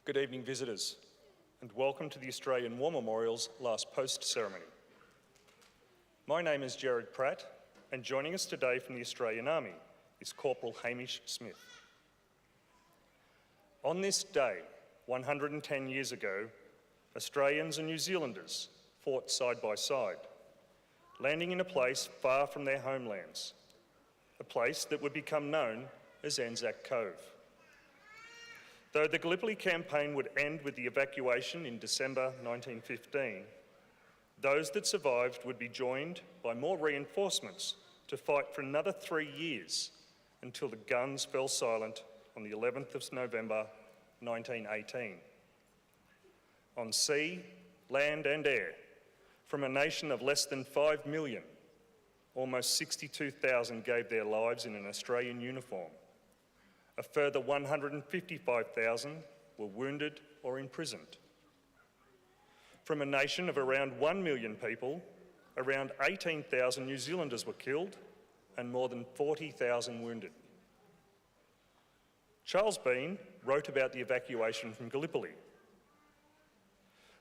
Good evening, visitors, and welcome to the Australian War Memorial's last post ceremony. My name is Gerard Pratt, and joining us today from the Australian Army is Corporal Hamish Smith. On this day, 110 years ago, Australians and New Zealanders fought side by side, landing in a place far from their homelands, a place that would become known as Anzac Cove. Though the Gallipoli campaign would end with the evacuation in December 1915, those that survived would be joined by more reinforcements to fight for another 3 years until the guns fell silent on the 11th of November 1918. On sea, land and air, from a nation of less than 5 million, almost 62,000 gave their lives in an Australian uniform. A further 155,000 were wounded or imprisoned. From a nation of around 1 million people, around 18,000 New Zealanders were killed and more than 40,000 wounded. Charles Bean wrote about the evacuation from Gallipoli.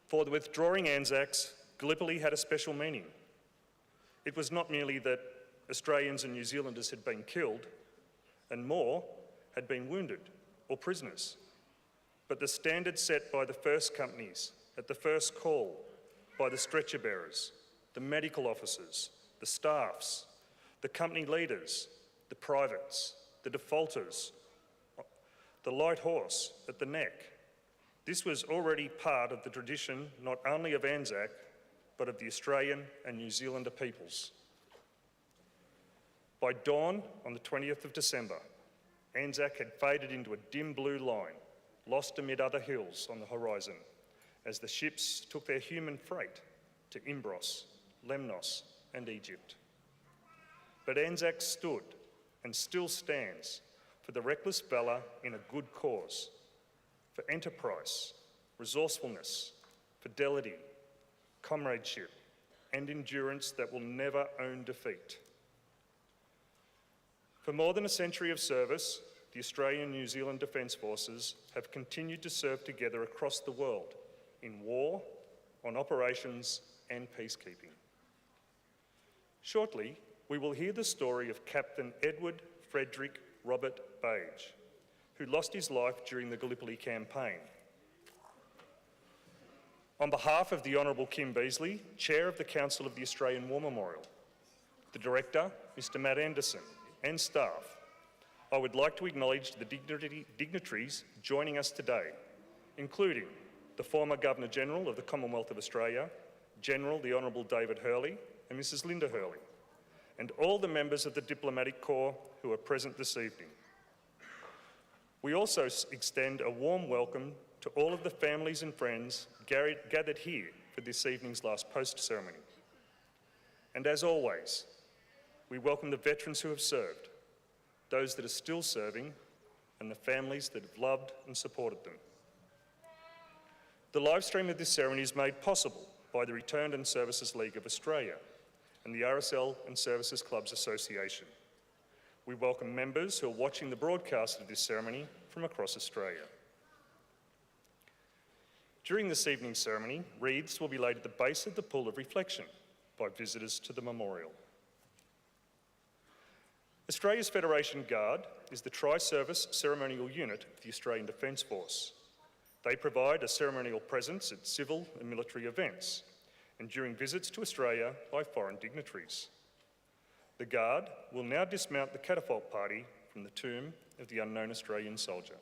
For the withdrawing Anzacs, Gallipoli had a special meaning. It was not merely that Australians and New Zealanders had been killed, and more had been wounded or prisoners, but the standard set by the first companies at the first call, by the stretcher bearers, the medical officers, the staffs, the company leaders, the privates, the defaulters, the light horse at the neck. This was already part of the tradition not only of Anzac, but of the Australian and New Zealander peoples. By dawn on the 20th of December, Anzac had faded into a dim blue line, lost amid other hills on the horizon, as the ships took their human freight to Imbros, Lemnos and Egypt. But Anzac stood and still stands for the reckless valour in a good cause, for enterprise, resourcefulness, fidelity, comradeship and endurance that will never own defeat. For more than a century of service, the Australian and New Zealand Defence Forces have continued to serve together across the world in war, on operations and peacekeeping. Shortly, we will hear the story of Captain Edward Frederick Robert Bage, who lost his life during the Gallipoli campaign. On behalf of the Honourable Kim Beazley, Chair of the Council of the Australian War Memorial, the Director, Mr Matt Anderson, and staff, I would like to acknowledge the dignitaries joining us today, including the former Governor-General of the Commonwealth of Australia, General the Honourable David Hurley and Mrs Linda Hurley, and all the members of the Diplomatic Corps who are present this evening. We also extend a warm welcome to all of the families and friends gathered here for this evening's last post ceremony. And as always, we welcome the veterans who have served, those that are still serving, and the families that have loved and supported them. The live stream of this ceremony is made possible by the Returned and Services League of Australia and the RSL and Services Clubs Association. We welcome members who are watching the broadcast of this ceremony from across Australia. During this evening's ceremony, wreaths will be laid at the base of the pool of reflection by visitors to the memorial. Australia's Federation Guard is the tri-service ceremonial unit of the Australian Defence Force. They provide a ceremonial presence at civil and military events and during visits to Australia by foreign dignitaries. The Guard will now dismount the catafalque party from the tomb of the unknown Australian soldier.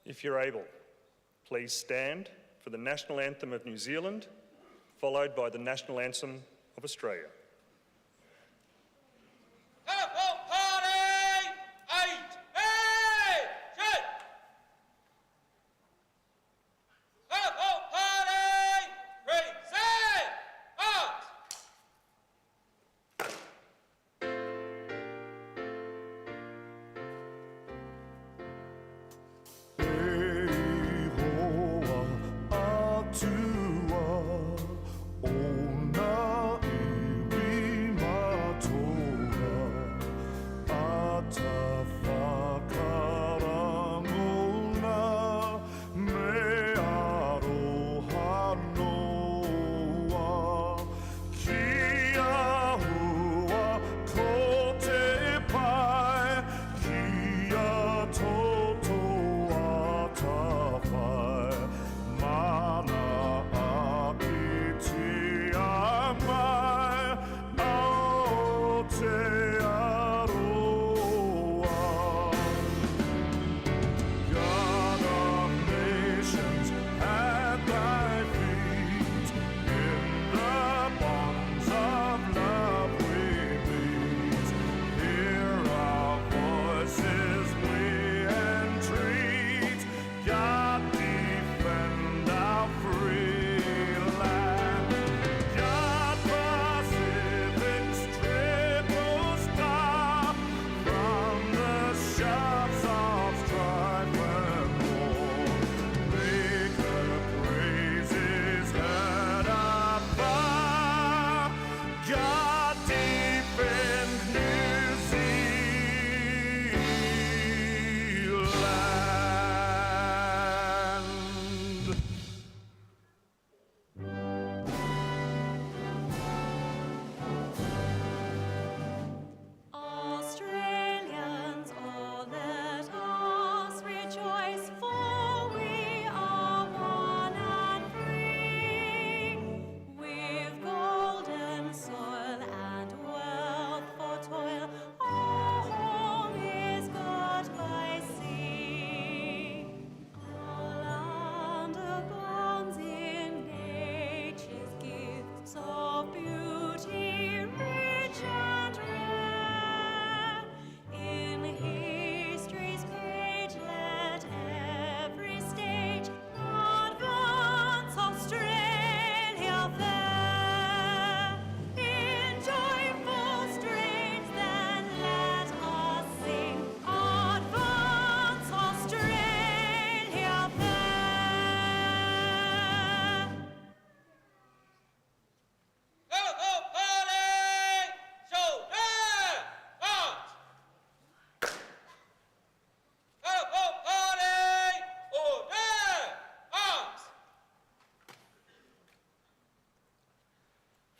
If you're able, please stand for the National Anthem of New Zealand, followed by the National Anthem of Australia.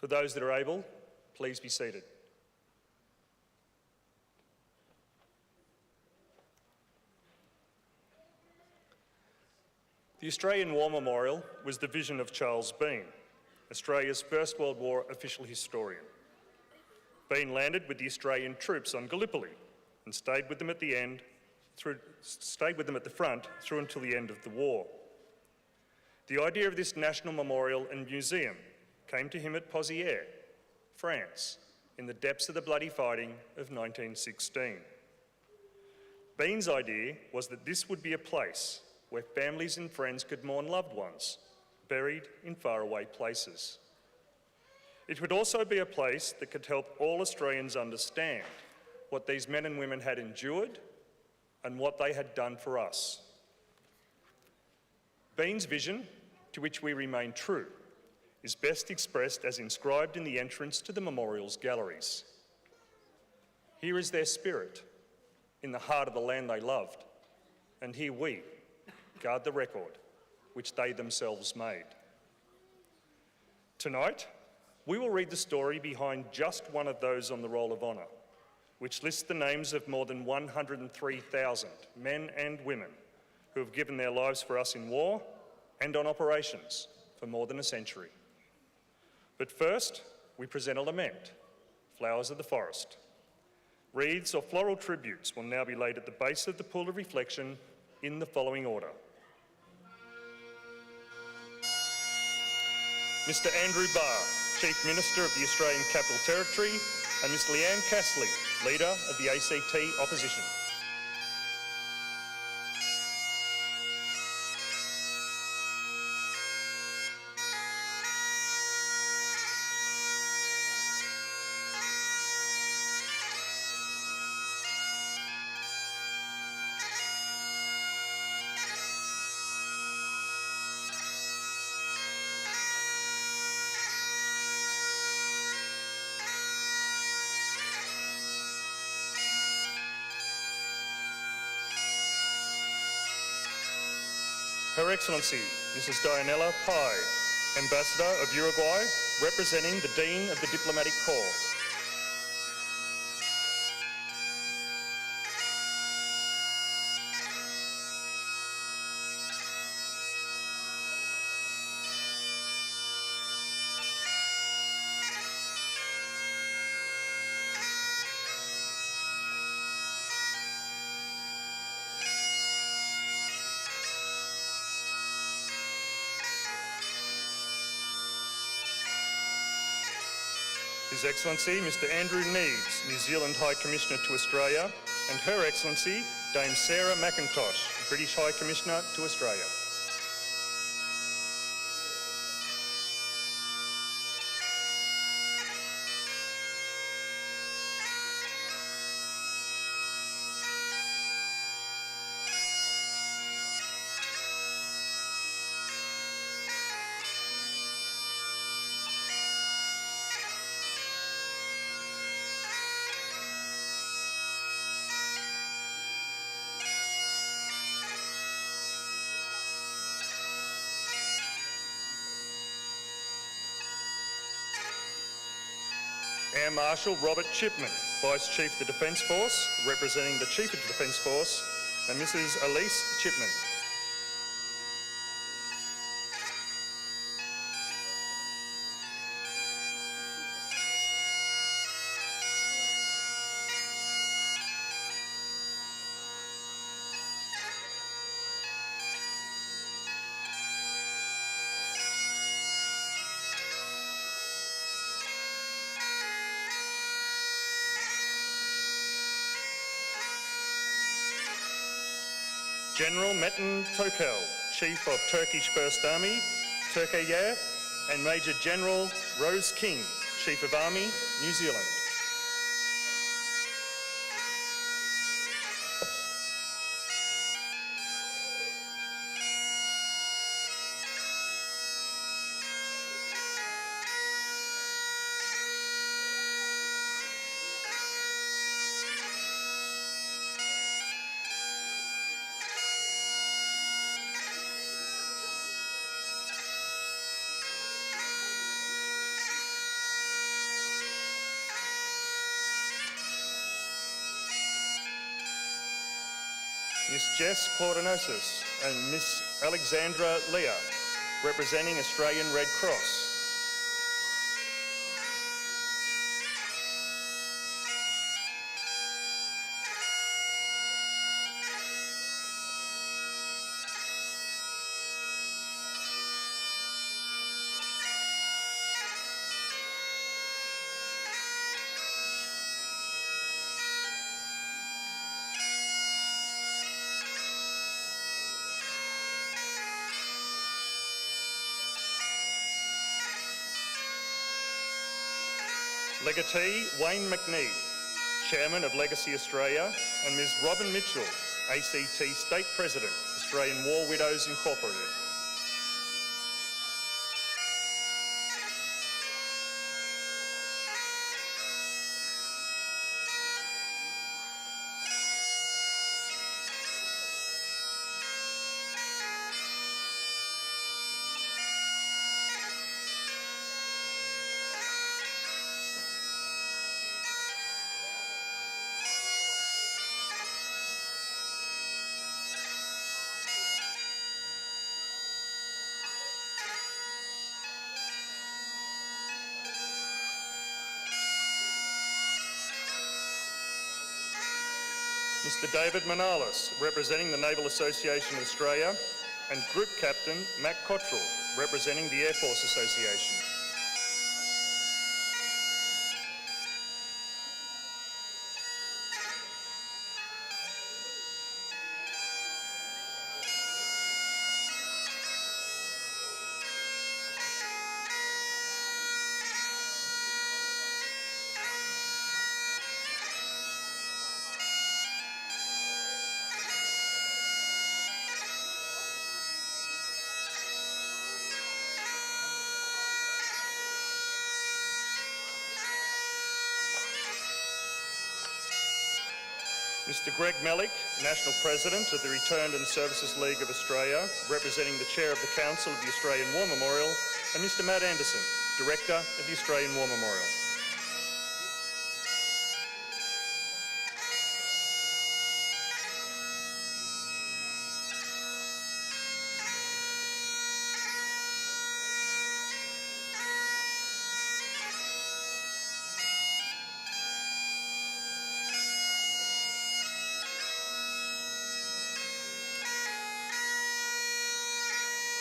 For those that are able, please be seated. The Australian War Memorial was the vision of Charles Bean, Australia's First World War official historian. Bean landed with the Australian troops on Gallipoli and stayed with them at the front through until the end of the war. The idea of this national memorial and museum came to him at Pozières, France, in the depths of the bloody fighting of 1916. Bean's idea was that this would be a place where families and friends could mourn loved ones buried in faraway places. It would also be a place that could help all Australians understand what these men and women had endured and what they had done for us. Bean's vision, to which we remain true, is best expressed as inscribed in the entrance to the memorial's galleries. Here is their spirit, in the heart of the land they loved, and here we guard the record which they themselves made. Tonight, we will read the story behind just one of those on the Roll of Honour, which lists the names of more than 103,000 men and women who have given their lives for us in war and on operations for more than a century. But first, we present a lament, Flowers of the Forest. Wreaths or floral tributes will now be laid at the base of the pool of reflection in the following order. Mr Andrew Barr, Chief Minister of the Australian Capital Territory, and Ms Leanne Castley, Leader of the ACT Opposition. Her Excellency, Mrs Dianella Pai, Ambassador of Uruguay, representing the Dean of the Diplomatic Corps. His Excellency Mr Andrew Neves, New Zealand High Commissioner to Australia, and Her Excellency Dame Sarah McIntosh, British High Commissioner to Australia. Air Marshal Robert Chipman, Vice Chief of the Defence Force, representing the Chief of the Defence Force, and Mrs Elise Chipman. General Metin Tokel, Chief of Turkish First Army, Türkiye, and Major General Rose King, Chief of Army, New Zealand. Miss Jess Cordanosis and Miss Alexandra Leah, representing Australian Red Cross. Legatee Wayne McNee, Chairman of Legacy Australia, and Ms Robin Mitchell, ACT State President, Australian War Widows Incorporated. Mr. David Manalis, representing the Naval Association of Australia, and Group Captain Matt Cottrell, representing the Air Force Association. Mr. Greg Mellick, National President of the Returned and Services League of Australia, representing the Chair of the Council of the Australian War Memorial, and Mr. Matt Anderson, Director of the Australian War Memorial.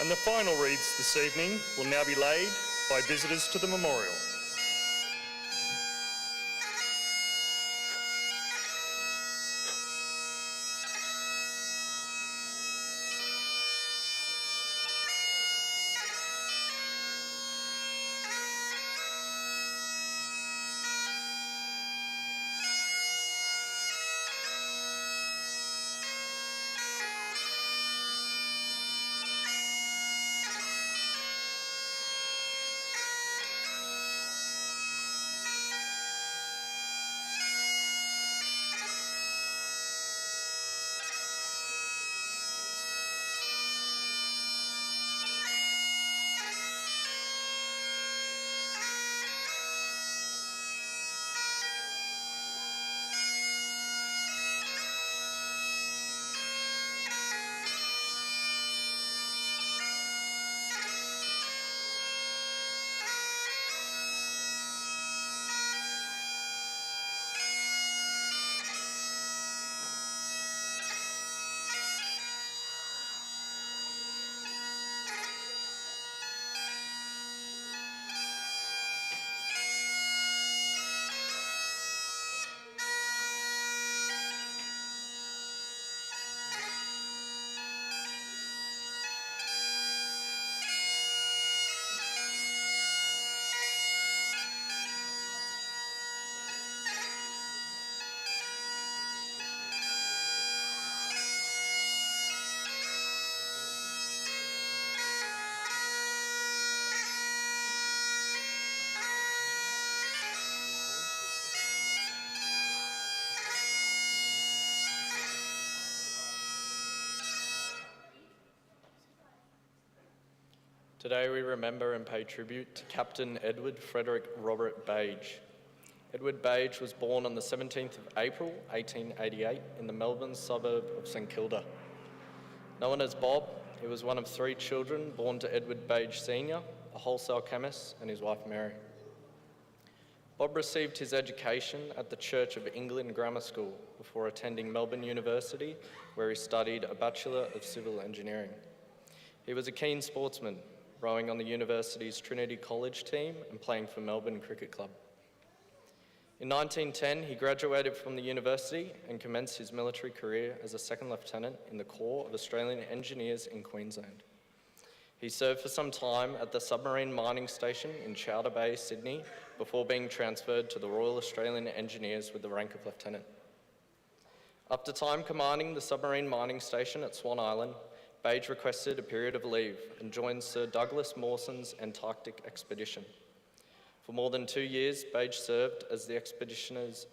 And the final wreaths this evening will now be laid by visitors to the memorial. Today we remember and pay tribute to Captain Edward Frederick Robert Bage. Edward Bage was born on the 17th of April 1888 in the Melbourne suburb of St Kilda. Known as Bob, he was one of 3 children born to Edward Bage Sr., a wholesale chemist, and his wife Mary. Bob received his education at the Church of England Grammar School before attending Melbourne University, where he studied a Bachelor of Civil Engineering. He was a keen sportsman, rowing on the university's Trinity College team and playing for Melbourne Cricket Club. In 1910, he graduated from the university and commenced his military career as a second lieutenant in the Corps of Australian Engineers in Queensland. He served for some time at the submarine mining station in Chowder Bay, Sydney, before being transferred to the Royal Australian Engineers with the rank of lieutenant. After time commanding the submarine mining station at Swan Island, Bage requested a period of leave and joined Sir Douglas Mawson's Antarctic expedition. For more than 2 years, Bage served as the expedition's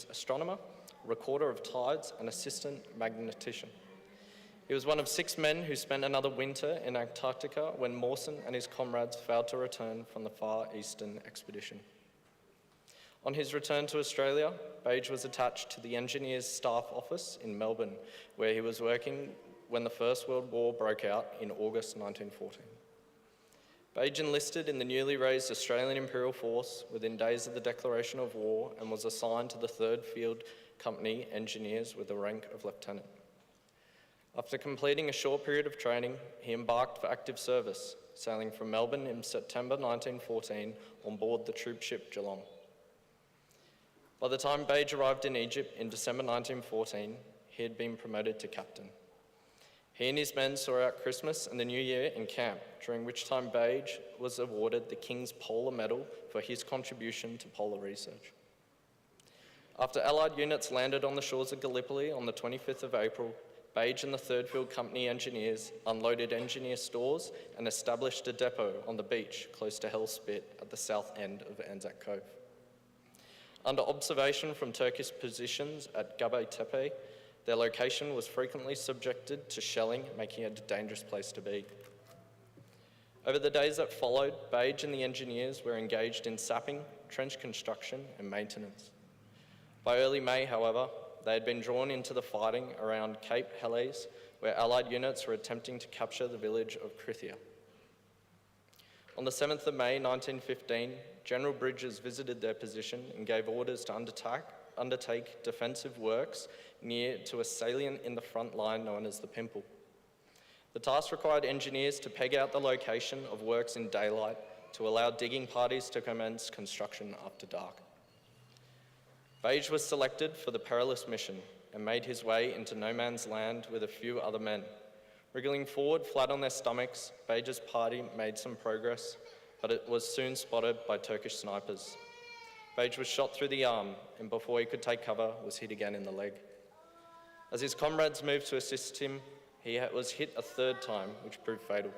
astronomer, recorder of tides, and assistant magnetician. He was one of 6 men who spent another winter in Antarctica when Mawson and his comrades failed to return from the Far Eastern expedition. On his return to Australia, Bage was attached to the Engineers Staff Office in Melbourne, where he was working when the First World War broke out in August 1914. Bage enlisted in the newly raised Australian Imperial Force within days of the declaration of war and was assigned to the 3rd Field Company Engineers with the rank of lieutenant. After completing a short period of training, he embarked for active service, sailing from Melbourne in September 1914 on board the troop ship Geelong. By the time Bage arrived in Egypt in December 1914, he had been promoted to captain. He and his men saw out Christmas and the New Year in camp, during which time Bage was awarded the King's Polar Medal for his contribution to polar research. After Allied units landed on the shores of Gallipoli on the 25th of April, Bage and the 3rd Field Company engineers unloaded engineer stores and established a depot on the beach close to Hell's Spit at the south end of Anzac Cove. Under observation from Turkish positions at Göbekli Tepe, their location was frequently subjected to shelling, making it a dangerous place to be. Over the days that followed, Bage and the engineers were engaged in sapping, trench construction, and maintenance. By early May, however, they had been drawn into the fighting around Cape Helles, where Allied units were attempting to capture the village of Krithia. On the 7th of May 1915, General Bridges visited their position and gave orders to undertake defensive works near to a salient in the front line known as the Pimple. The task required engineers to peg out the location of works in daylight to allow digging parties to commence construction after dark. Bage was selected for the perilous mission and made his way into no man's land with a few other men. Wriggling forward flat on their stomachs, Bage's party made some progress, but it was soon spotted by Turkish snipers. Bage was shot through the arm, and before he could take cover, was hit again in the leg. As his comrades moved to assist him, he was hit a 3rd time, which proved fatal.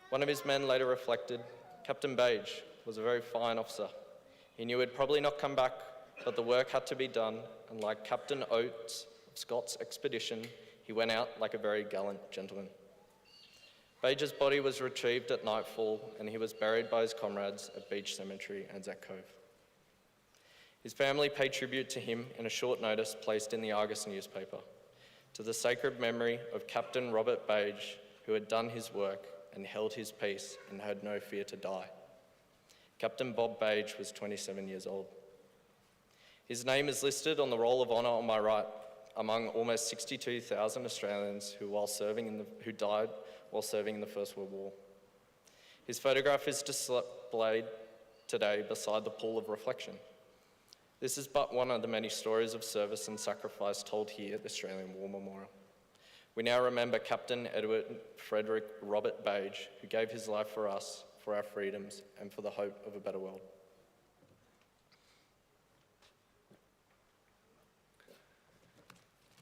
One of his men later reflected, "Captain Bage was a very fine officer. He knew he'd probably not come back, but the work had to be done, and like Captain Oates of Scott's expedition, he went out like a very gallant gentleman." Bage's body was retrieved at nightfall, and he was buried by his comrades at Beach Cemetery, Anzac Cove. His family paid tribute to him in a short notice placed in the Argus newspaper, to the sacred memory of Captain Robert Bage, who had done his work and held his peace and had no fear to die. Captain Bob Bage was 27 years old. His name is listed on the Roll of Honour on my right, among almost 62,000 Australians who died while serving in the First World War. His photograph is displayed today beside the pool of reflection. This is but one of the many stories of service and sacrifice told here at the Australian War Memorial. We now remember Captain Edward Frederick Robert Bage, who gave his life for us, for our freedoms, and for the hope of a better world.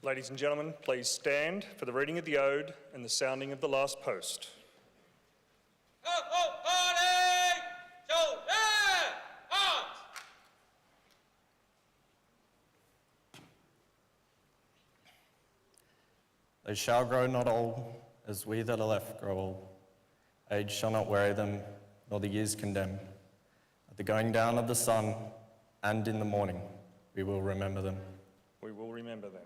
Ladies and gentlemen, please stand for the reading of the ode and the sounding of the last post. They shall grow not old, as we that are left grow old. Age shall not weary them, nor the years condemn. At the going down of the sun, and in the morning, we will remember them. We will remember them.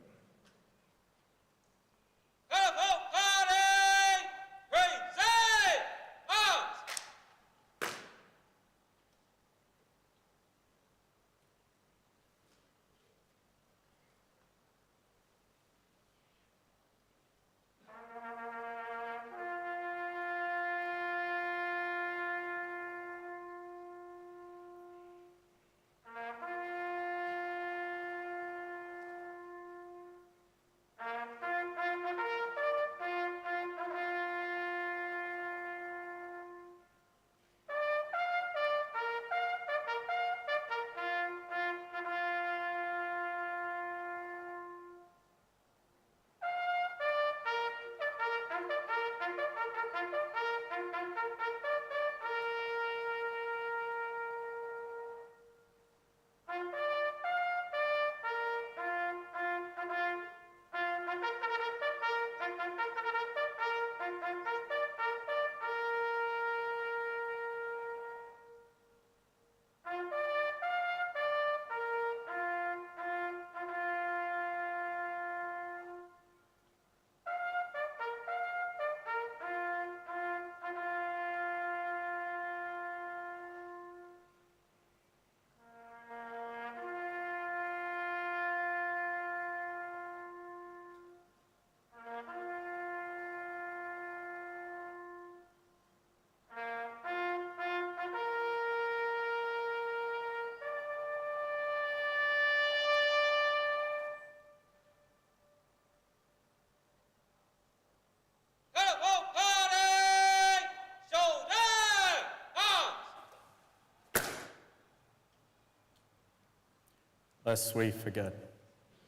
lest we forget.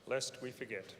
Lest we forget.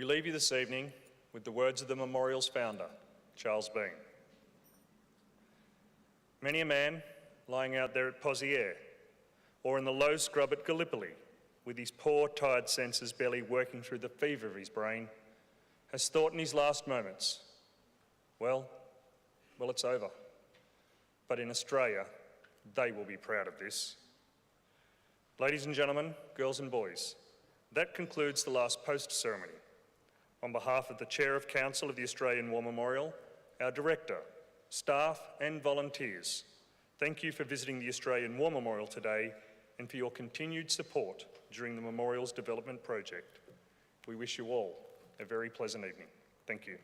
We leave you this evening with the words of the memorial's founder, Charles Bean. Many a man lying out there at Pozières or in the low scrub at Gallipoli, with his poor, tired senses barely working through the fever of his brain, has thought in his last moments, well, it's over. But in Australia, they will be proud of this. Ladies and gentlemen, girls and boys, that concludes the last post ceremony. On behalf of the Chair of Council of the Australian War Memorial, our Director, staff and volunteers, thank you for visiting the Australian War Memorial today and for your continued support during the memorial's development project. We wish you all a very pleasant evening. Thank you.